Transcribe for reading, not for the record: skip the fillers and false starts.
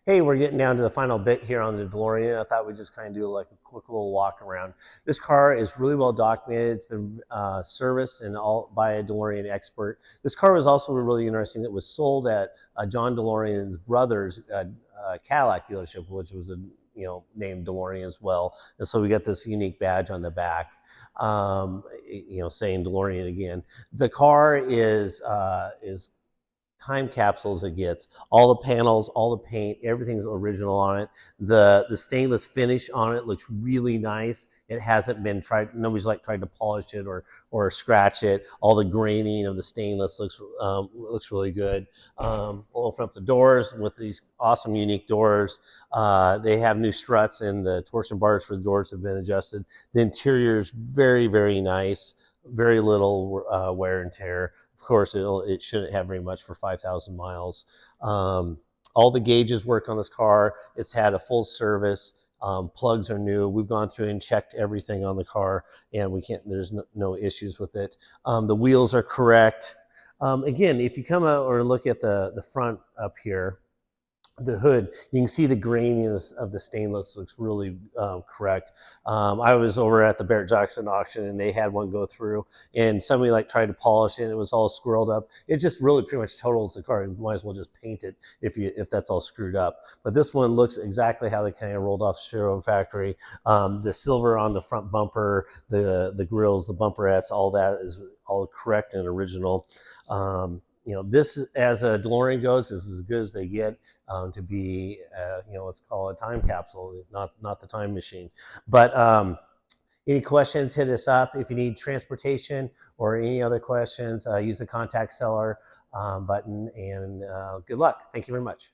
Hey, we're getting down to the final bit here on the DeLorean. I thought we'd just kind of do like a quick little walk around. This car is really well documented. It's been serviced and all by a DeLorean expert. This car was also really interesting. It was sold at John DeLorean's brother's Cadillac dealership, which was a named DeLorean as well. And so we got this unique badge on the back, saying DeLorean again. The car is time capsules it gets. All the panels, all the paint, everything's original on it. The stainless finish on it looks really nice. It hasn't been tried, nobody's tried to polish it or scratch it. All the graining of the stainless looks really good. We'll open up the doors with these awesome unique doors. They have new struts and the torsion bars for the doors have been adjusted. The interior is very, very nice. Very little wear and tear. Of course, it shouldn't have very much for 5,000 miles. All the gauges work on this car. It's had a full service. Plugs are new. We've gone through and checked everything on the car, and there's no issues with it. The wheels are correct. Again, if you come out or look at the front up here, the hood, you can see the graininess of the stainless looks really correct. I was over at the Barrett-Jackson auction and they had one go through and somebody tried to polish it and it was all squirreled up. It just really pretty much totals the car. You might as well just paint it if that's all screwed up. But this one looks exactly how they kind of rolled off showroom factory. The silver on the front bumper, the grills, the bumperettes, all that is all correct and original. This, as a DeLorean goes, is as good as they get to be, let's call it a time capsule, not the time machine. But any questions, hit us up. If you need transportation or any other questions, use the contact seller button, and good luck. Thank you very much.